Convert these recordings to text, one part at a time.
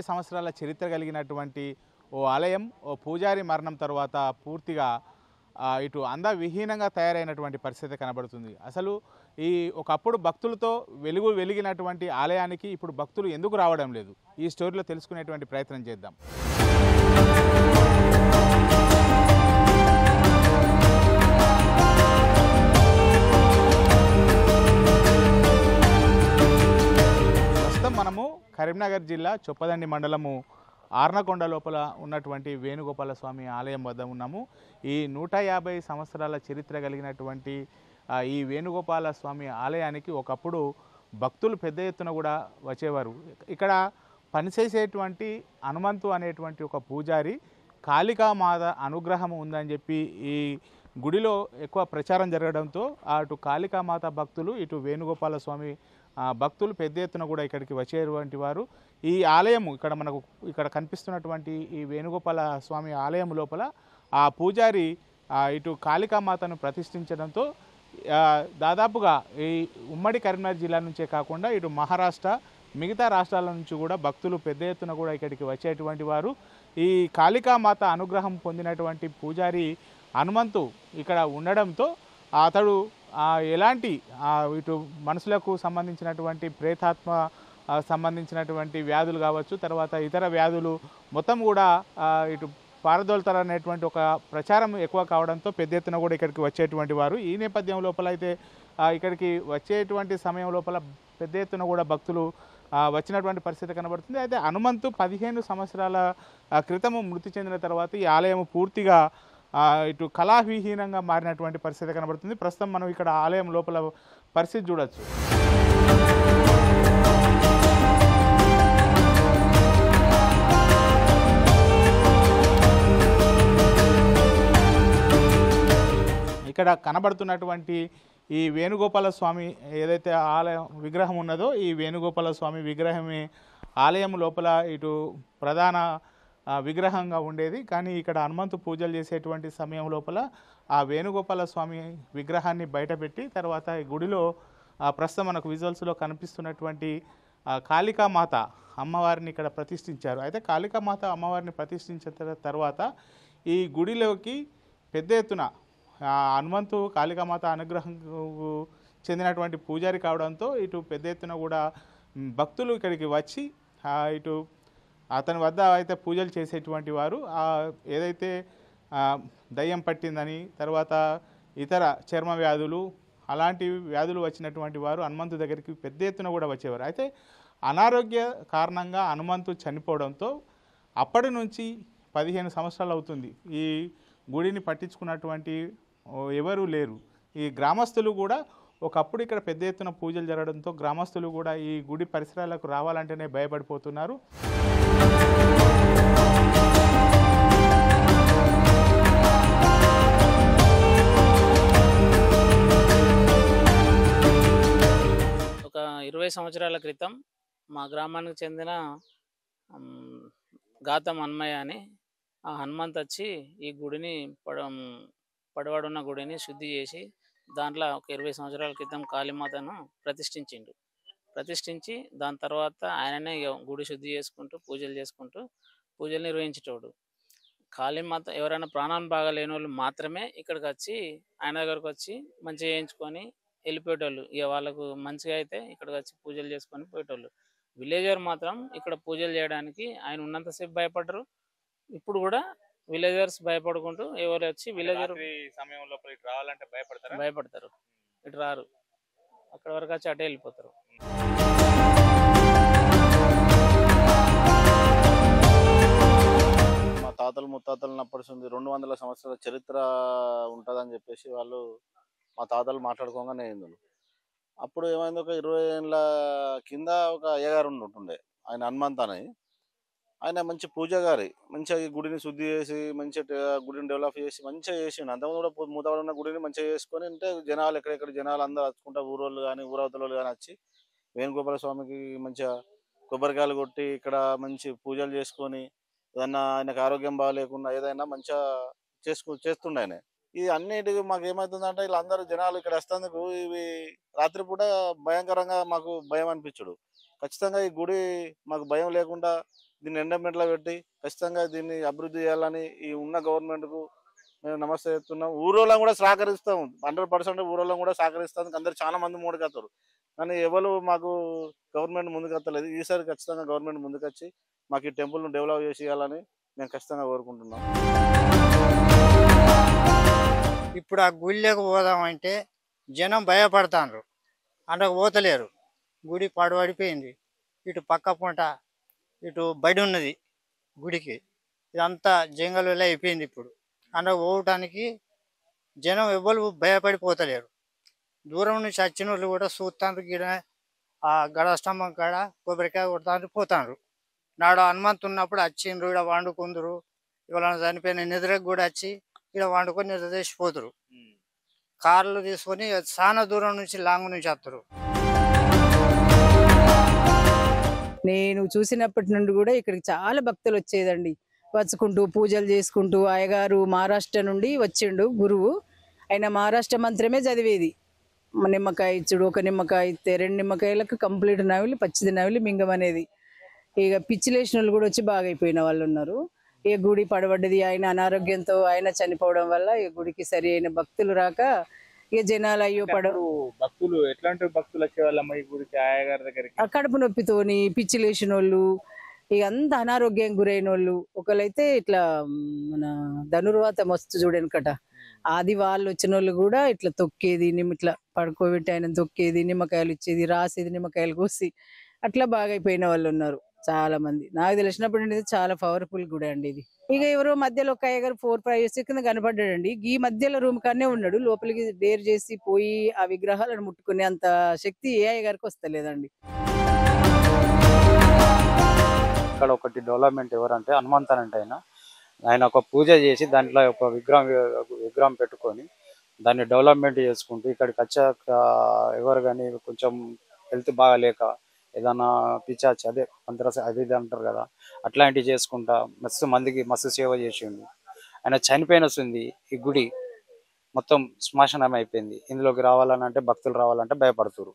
సంవత్సరాల చరిత్ర కలిగినటువంటి ఓ ఆలయం ఓ పూజారి మరణం తర్వాత పూర్తిగా ఇటు అందవిహీనంగా తయారైనటువంటి పరిస్థితి కనబడుతుంది. అసలు ఈ ఒకప్పుడు భక్తులతో వెలిగినటువంటి ఆలయానికి ఇప్పుడు భక్తులు ఎందుకు రావడం లేదు? ఈ స్టోరీలో తెలుసుకునేటువంటి ప్రయత్నం చేద్దాం. ప్రస్తుతం మనము కరీంనగర్ జిల్లా చొప్పదండి మండలము ఆర్నకొండ లోపల ఉన్నటువంటి వేణుగోపాల స్వామి ఆలయం వద్ద ఉన్నాము. ఈ 150 సంవత్సరాల చరిత్ర కలిగినటువంటి ఈ వేణుగోపాల స్వామి ఆలయానికి ఒకప్పుడు భక్తులు పెద్ద ఎత్తున కూడా వచ్చేవారు. ఇక్కడ పనిచేసేటువంటి హనుమంతు అనేటువంటి ఒక పూజారి కాళికామాత అనుగ్రహం ఉందని చెప్పి ఈ గుడిలో ఎక్కువ ప్రచారం జరగడంతో అటు కాళికామాత భక్తులు ఇటు వేణుగోపాల స్వామి భక్తులు పెద్ద ఎత్తున కూడా ఇక్కడికి వచ్చేటువంటి వారు. ఈ ఆలయం ఇక్కడ కనిపిస్తున్నటువంటి ఈ వేణుగోపాల స్వామి ఆలయం లోపల ఆ పూజారి ఇటు కాళికామాతను ప్రతిష్ఠించడంతో దాదాపుగా ఈ ఉమ్మడి కరీంనగర్ జిల్లా నుంచే కాకుండా ఇటు మహారాష్ట్ర మిగతా రాష్ట్రాల నుంచి కూడా భక్తులు పెద్ద ఎత్తున కూడా ఇక్కడికి వచ్చేటువంటి వారు. ఈ కాళికామాత అనుగ్రహం పొందినటువంటి పూజారి హనుమంతు ఇక్కడ ఉండడంతో అతడు ఎలాంటి ఇటు మనుషులకు సంబంధించినటువంటి ప్రేతాత్మ సంబంధించినటువంటి వ్యాధులు కావచ్చు, తర్వాత ఇతర వ్యాధులు మొత్తం కూడా ఇటు పారదోలుతారనేటువంటి ఒక ప్రచారం ఎక్కువ కావడంతో పెద్ద ఎత్తున కూడా ఇక్కడికి వచ్చేటువంటి వారు. ఈ నేపథ్యం లోపల అయితే ఇక్కడికి వచ్చేటువంటి సమయం లోపల పెద్ద ఎత్తున కూడా భక్తులు వచ్చినటువంటి పరిస్థితి కనబడుతుంది. అయితే హనుమంతు 15 సంవత్సరాల క్రితము మృతి చెందిన తర్వాత ఈ ఆలయం పూర్తిగా ఇటు కళావిహీనంగా మారినటువంటి పరిస్థితి కనబడుతుంది. ప్రస్తుతం మనం ఇక్కడ ఆలయం లోపల పరిస్థితి చూడొచ్చు. ఇక్కడ కనబడుతున్నటువంటి ఈ వేణుగోపాల స్వామి ఏదైతే ఆలయం విగ్రహం ఉన్నదో ఈ వేణుగోపాల స్వామి విగ్రహమే ఆలయం లోపల ఇటు ప్రధాన విగ్రహంగా ఉండేది. కానీ ఇక్కడ హనుమంతు పూజలు చేసేటువంటి సమయం లోపల ఆ వేణుగోపాల స్వామి విగ్రహాన్ని బయటపెట్టి తర్వాత ఈ గుడిలో ప్రస్తుతం మనకు విజువల్స్లో కనిపిస్తున్నటువంటి కాళికామాత అమ్మవారిని ఇక్కడ ప్రతిష్ఠించారు. అయితే కాళికామాత అమ్మవారిని ప్రతిష్ఠించిన తర్వాత ఈ గుడిలోకి పెద్ద ఎత్తున హనుమంతు కాళికామాత అనుగ్రహం చెందినటువంటి పూజారి కావడంతో ఇటు పెద్ద ఎత్తున కూడా భక్తులు ఇక్కడికి వచ్చి ఇటు అతని వద్ద అయితే పూజలు చేసేటువంటి వారు ఏదైతే దయ్యం పట్టిందని తర్వాత ఇతర చర్మ వ్యాధులు అలాంటి వ్యాధులు వచ్చినటువంటి వారు హనుమంతు దగ్గరికి పెద్ద ఎత్తున కూడా వచ్చేవారు. అయితే అనారోగ్య కారణంగా హనుమంతు చనిపోవడంతో అప్పటి నుంచి 15 సంవత్సరాలు అవుతుంది ఈ గుడిని పట్టించుకున్నటువంటి ఎవరూ లేరు. ఈ గ్రామస్తులు కూడా ఒకప్పుడు ఇక్కడ పెద్ద ఎత్తున పూజలు జరగడంతో గ్రామస్తులు కూడా ఈ గుడి పరిసరాలకు రావాలంటేనే భయపడిపోతున్నారు. ఒక 20 సంవత్సరాల క్రితం మా గ్రామానికి చెందిన గాతం హన్మయ్య అని ఆ హనుమంత్ వచ్చి ఈ గుడిని పడవాడున్న గుడిని శుద్ధి చేసి దాంట్లో ఒక 20 సంవత్సరాల క్రితం కాళీమాతను ప్రతిష్ఠించి దాని తర్వాత ఆయననే గుడి శుద్ధి చేసుకుంటూ పూజలు నిర్వహించేటోడు. కాళీమాత ఎవరైనా ప్రాణాన్ని బాగాలేని వాళ్ళు మాత్రమే ఇక్కడికి వచ్చి ఆయన దగ్గరకు వచ్చి మంచిగా చేయించుకొని వెళ్ళిపోయేటోళ్ళు. ఇక వాళ్ళకు మంచిగా అయితే ఇక్కడికి వచ్చి పూజలు చేసుకొని పోయేటోళ్ళు. విలేజర్ మాత్రం ఇక్కడ పూజలు చేయడానికి ఆయన ఉన్నంతసేపు భయపడరు. ఇప్పుడు కూడా విలేజర్స్ భయపడుకుంటూ ఎవరు వచ్చి విలేజర్ సమయం లోపల ఇటు రావాలంటే భయపడతారు, ఇటు రారు, అక్కడ వరకు వచ్చి అటే వెళ్ళిపోతారు. మా తాతలు ముత్తాతలు నప్పటి నుంచి 200 సంవత్సరాల చరిత్ర ఉంటుందని చెప్పేసి వాళ్ళు మా తాతలు మాట్లాడుకోగానే అయింది. అప్పుడు ఏమైంది, ఒక 20 ఏళ్ళ కింద ఒక అయ్యగారు ఉంటుండే, ఆయన హనుమంత్ అని. ఆయన మంచి పూజగారి, మంచిగా ఈ గుడిని శుద్ధి చేసి మంచిగా గుడిని డెవలప్ చేసి మంచిగా చేసిండు. అంతకుముందు కూడా మూతపడిన గుడిని మంచిగా చేసుకొని అంటే జనాలు ఎక్కడెక్కడ జనాలు అందరూ వచ్చుకుంటా ఊరోళ్ళు కానీ ఊరవతల వాళ్ళు కానీ వచ్చి వేణుగోపాల స్వామికి మంచిగా కొబ్బరికాయలు కొట్టి ఇక్కడ మంచి పూజలు చేసుకొని ఏదన్నా ఆయనకు ఆరోగ్యం బాగాలేకుండా ఏదైనా మంచిగా చేస్తుండే ఆయన. ఇది అన్నిటికీ మాకు ఏమవుతుందంటే వీళ్ళందరూ జనాలు ఇక్కడ వస్తేందుకు ఇవి రాత్రిపూట భయంకరంగా మాకు భయం అనిపించడు. ఖచ్చితంగా ఈ గుడి మాకు భయం లేకుండా దీన్ని ఎండమెంట్లో పెట్టి ఖచ్చితంగా దీన్ని అభివృద్ధి చేయాలని ఈ ఉన్న గవర్నమెంట్కు మేము నమస్తే చెప్తున్నాం. ఊరోళ్ళం కూడా సహకరిస్తాం, 100% ఊరోళ్ళం కూడా సహకరిస్తాం. అందరు చాలా మంది ముందుకెత్తారు, కానీ ఎవరు మాకు గవర్నమెంట్ ముందుకెత్తలేదు. ఈసారి ఖచ్చితంగా గవర్నమెంట్ ముందుకొచ్చి మాకు ఈ టెంపుల్ను డెవలప్ చేసి ఇవ్వాలని మేము ఖచ్చితంగా కోరుకుంటున్నాం. ఇప్పుడు ఆ గుళ్ళకి పోదామంటే జనం భయపడతాండ్రు, అందుకు పోతలేరు. గుడి పడిపోయింది, ఇటు పక్క పూట ఇటు బడి ఉన్నది గుడికి, ఇదంతా జంగల్లో అయిపోయింది. ఇప్పుడు అందుకు పోవటానికి జనం ఎవ్వరు భయపడిపోతలేరు. దూరం నుంచి వచ్చిన వాళ్ళు కూడా చూస్తాండ్రు, గిడ ఆ గడస్తంభం కాడ కొబ్బరికాయ కొడతాండ్రు పోతాండ్రు. నాడు హనుమంతు ఉన్నప్పుడు వచ్చిండ్రు, ఇక్కడ వండుకుందరు. ఇవాళ చనిపోయిన నిద్రకు కూడా వచ్చి ఇక్కడ వండుకొని నిద్ర చేసిపోతారు. కార్లు తీసుకొని చాలా దూరం నుంచి లాంగ్ నుంచి వస్తారు. నేను చూసినప్పటి నుండి కూడా ఇక్కడికి చాలా భక్తులు వచ్చేదండి, వచ్చుకుంటూ పూజలు చేసుకుంటూ. అయ్యగారు మహారాష్ట్ర నుండి వచ్చిండు గురువు, ఆయన మహారాష్ట్ర మంత్రమే చదివేది. నిమ్మకాయ ఇచ్చుడు, ఒక నిమ్మకాయ ఇస్తే 2 నిమ్మకాయలకు కంప్లీట్ నవిలి పచ్చిది నవిలి మింగం అనేది. ఇక పిచ్చిలేసిన వాళ్ళు కూడా వచ్చి బాగా అయిపోయిన వాళ్ళు ఉన్నారు. ఇక గుడి పడబడ్డది, ఆయన అనారోగ్యంతో ఆయన చనిపోవడం వల్ల ఈ గుడికి సరి అయిన భక్తులు రాక ఇక జనాలు అయ్యో పడరు. భక్తులు ఎట్లాంటి భక్తులు వచ్చేవాళ్ళమ్మ ఈ గుడికి, అయ్యగారి దగ్గరికి? కడుపు నొప్పితోని పిచ్చి లేచిన వాళ్ళు, ఇక అంత అనారోగ్యం గురైన వాళ్ళు. ఒకళ్ళైతే ఇట్లా మన ధనుర్వాతం వస్తు చూడనకట, అది వాళ్ళు వచ్చిన వాళ్ళు కూడా ఇట్లా తొక్కేది, ఇట్లా పడుకోబెట్టి ఆయన తొక్కేది, నిమ్మకాయలు ఇచ్చేది, రాసేది, నిమ్మకాయలు కోసి అట్లా బాగా అయిపోయిన వాళ్ళు ఉన్నారు చాలా మంది. నాకు తెలిసినప్పుడు చాలా పవర్ఫుల్ గుడి అండి ఇది. ఇక ఎవరో మధ్యలో ఒక అయ్యగారు 4-5 years కింద కనపడ్డాడండి. ఈ మధ్యలో రూమ్ కానే ఉన్నాడు, లోపలికి డేర్ చేసి పోయి ఆ విగ్రహాలను ముట్టుకునే అంత శక్తి ఏ అయ్యగారికి వస్తలేదండి. ఇక్కడ ఒకటి డెవలప్మెంట్ ఎవరంటే హనుమంతన్ అంటే ఆయన ఒక పూజ చేసి దాంట్లో ఒక విగ్రహం పెట్టుకొని దాన్ని డెవలప్మెంట్ చేసుకుంటూ ఇక్కడికి వచ్చాక ఎవరు కానీ కొంచెం హెల్త్ బాగాలేక ఏదన్నా పిచ్చాచి అదే అది ఇది అంటారు కదా, అట్లాంటివి చేసుకుంటా మస్తు సేవ చేసిండు. ఆయన చనిపోయిన వస్తుంది, ఈ గుడి మొత్తం శ్మశానం అయిపోయింది. ఇందులోకి రావాలని అంటే భక్తులు రావాలంటే భయపడుతున్నారు.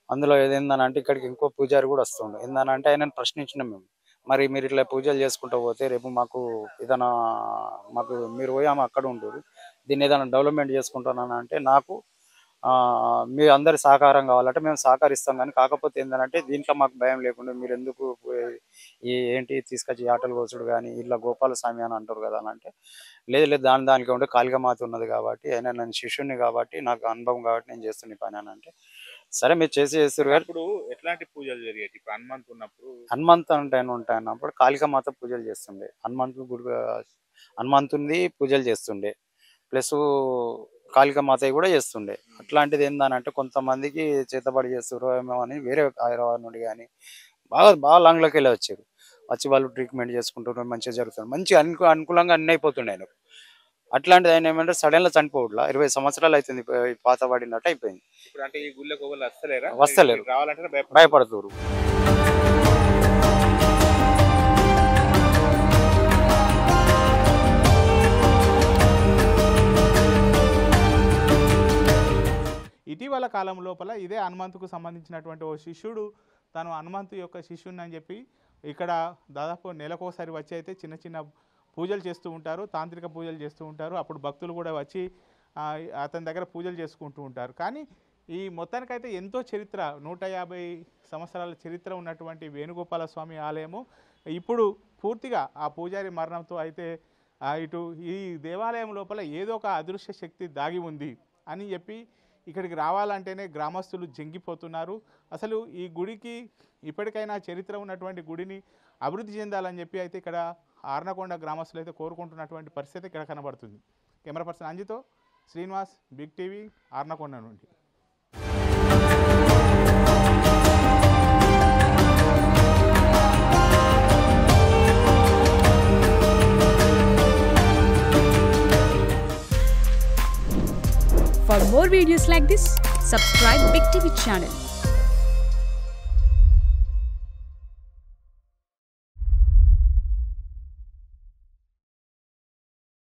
అందులో ఏందనంటే ఇక్కడికి ఇంకో పూజారి కూడా వస్తుండు. ఏందనంటే ఆయనను ప్రశ్నించినాం మేము, మరి మీరు ఇట్లా పూజలు చేసుకుంటూ పోతే రేపు మాకు ఏదైనా మీరు పోయి ఆమె అక్కడ ఉంటారు, దీన్ని ఏదైనా డెవలప్మెంట్ చేసుకుంటానని అంటే నాకు మీ అందరి సహకారం కావాలంటే మేము సహకరిస్తాం, కానీ కాకపోతే ఏంటంటే దీంట్లో మాకు భయం లేకుండా మీరు ఎందుకు ఏంటి తీసుకొచ్చి ఆటలు కోసుడు కానీ ఇలా గోపాలస్వామి అని అంటారు కదా అని అంటే, లేదు దానికి ఉంటే కాళికామాత ఉన్నది కాబట్టి ఆయన నేను శిష్యుని కాబట్టి నాకు అనుభవం కాబట్టి నేను చేస్తున్న పని అని అంటే, సరే మీరు చేస్తారు. ఇప్పుడు ఎట్లాంటి పూజలు జరిగేది? ఇప్పుడు హనుమంతు ఉన్నప్పుడు, హనుమంతు ఉంటాయన్నప్పుడు కాళికామాత పూజలు చేస్తుండే, హనుమంతుని పూజలు చేస్తుండే, ప్లస్ కాళికామాత కూడా చేస్తుండే. అట్లాంటిది ఏందనంటే కొంతమందికి చేతబడి చేస్తారు ఏమో అని వేరే హైదరాబాద్ నుండి కానీ బాగా లాంగ్లోకి వెళ్ళి వచ్చి వాళ్ళు ట్రీట్మెంట్ చేసుకుంటారు, మంచిగా జరుగుతుంది, మంచి అనుకూలంగా అన్ని అయిపోతుండే ఆయనకు. అట్లాంటిది ఆయన ఏమంటే సడన్గా చనిపోవట్లా 20 సంవత్సరాలు అవుతుంది, పాత పడినట్టు అయిపోయింది. వస్తలేరు, భయపడుతున్నారు. ఇటీవల కాలం లోపల ఇదే హనుమంతుకు సంబంధించినటువంటి ఓ శిష్యుడు తను హనుమంతు యొక్క శిష్యుని అని చెప్పి ఇక్కడ దాదాపు నెలకోసారి వచ్చి అయితే చిన్న చిన్న పూజలు చేస్తూ ఉంటారు, తాంత్రిక పూజలు చేస్తూ ఉంటారు. అప్పుడు భక్తులు కూడా వచ్చి అతని దగ్గర పూజలు చేసుకుంటూ ఉంటారు. కానీ ఈ మొత్తానికైతే ఎంతో చరిత్ర, 150 సంవత్సరాల చరిత్ర ఉన్నటువంటి వేణుగోపాల స్వామి ఆలయము ఇప్పుడు పూర్తిగా ఆ పూజారి మరణంతో అయితే ఇటు ఈ దేవాలయం లోపల ఏదో ఒక అదృశ్య శక్తి దాగి ఉంది అని చెప్పి ఇక్కడికి రావాలంటేనే గ్రామస్తులు జంగిపోతున్నారు. అసలు ఈ గుడికి ఇప్పటికైనా చరిత్ర ఉన్నటువంటి గుడిని అభివృద్ధి చెందాలని చెప్పి అయితే ఇక్కడ ఆర్నకొండ గ్రామస్తులు అయితే కోరుకుంటున్నటువంటి పరిస్థితి ఇక్కడ కనబడుతుంది. కెమెరా పర్సన్ అంజితో శ్రీనివాస్, బిగ్ టీవీ, ఆర్నకొండ నుండి. For more videos like this, subscribe Big TV channel.